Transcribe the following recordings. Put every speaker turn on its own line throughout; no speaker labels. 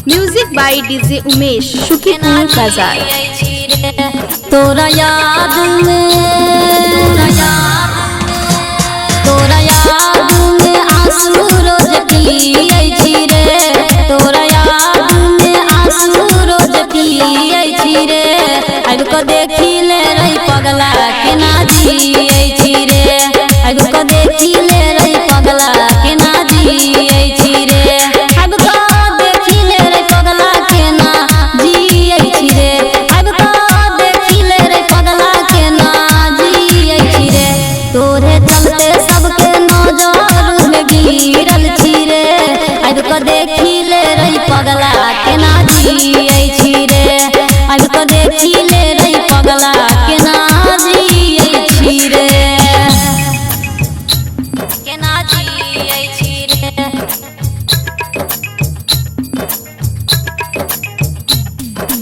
Music by DJ Umesh Shukipur Bazar.
तोरा याद में आंसू रोज पियै छी रे। तोरा याद में आंसू रोज पियै छी रे। अब को देखी ले रही पगला केना जियै छी रे। अब को देखी ले रही पगला केना जियै छी रे। अब को देखी ले रही पगला केना जियै छी रे। अब को देखी ले रही पगला केना जियै छी रे। तोरे चलते सबके नजर में गिरल छी रे। अब को देखी ले रही पगला केना जियै छी रे। अब को देखी ले रही पगला केना जियै छी रे। केना जियै छी रे।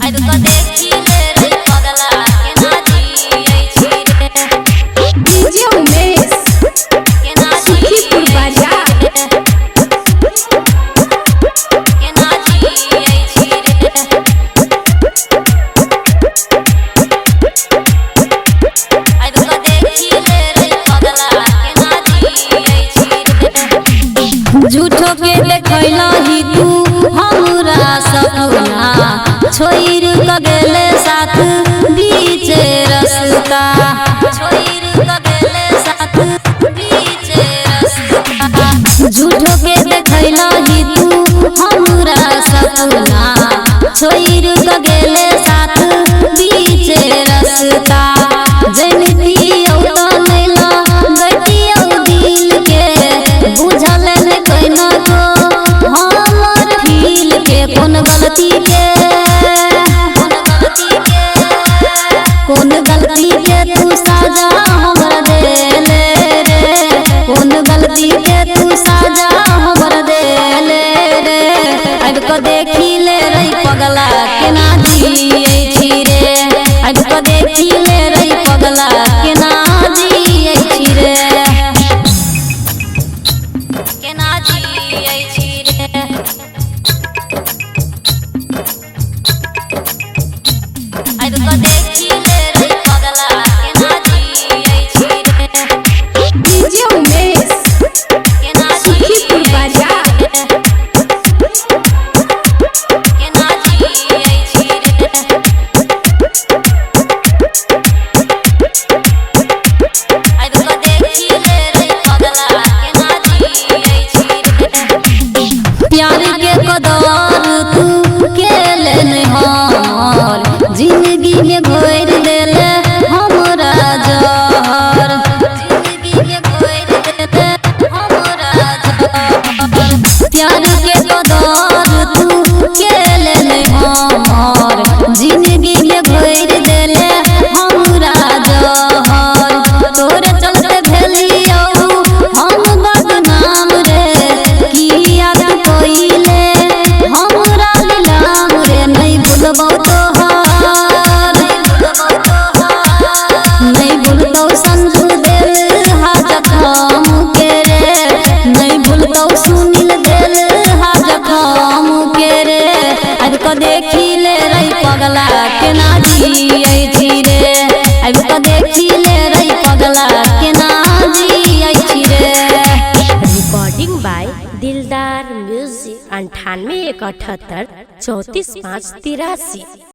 अब को देखी ले रही पगला केना जियै छी रे।
डीजे उमेश
केना
शुकीपुर बाजार।
केना जियै छी रे। अब को देखी ले रही पगला केना जियै छी रे। झूठो के देखैला ही तू हमरा सपना छोइर क गेले साथ बीचे रस्ता। छोइर क गेले साथ बीचे रस्ता। झूठो के देखैला ही तू हमरा सपना छोइर क गेले साथ बीचे रस्ता। जनतियौ त नैला गतियौ दिल के बुझल ने कैना को हमर फील के। कौन गलती के कौन गलती के तू साजा हमरा देले रे। कौन गलती के तू साजा हमरा देले रे। अब को देखी ले रही पगला केना जियै छी रे। अब को देखी ले रही पगला केना जियै छी रे। केना जियै छी रे। अब को देखी ले रही पगला केना जियै छी रे।
डीजे उमेश
केना
शुकीपुर बाजार।
केना जियै छी रे। अब को देखी ले रही पगला केना जियै छी रे। प्यार के कदर तू केले ने हमर जिंदगी में घोर देले हमरा जहर। जिंदगी में घोर देले हमरा जहर। प्यार के कदर तू केले ने हमर जिंदगी में घोर देले हमरा जहर। तोरे चलते भेलियौ हम बदनाम रे। किया तू कोइले हमरा लीलाम रे। नहीं भूलबौ तोहर नहीं भूलतौ संजू दिल हा जखम के रे। नहीं भूलतौ सुनील दिल हा जखम के रे। अब को देखी ले रही पगला केना जियै छी रे। अब को देखी ले रही पगला केना जियै छी रे।
रिकॉर्डिंग बाय दिलदार म्यूजिक 98 178 34 5 83।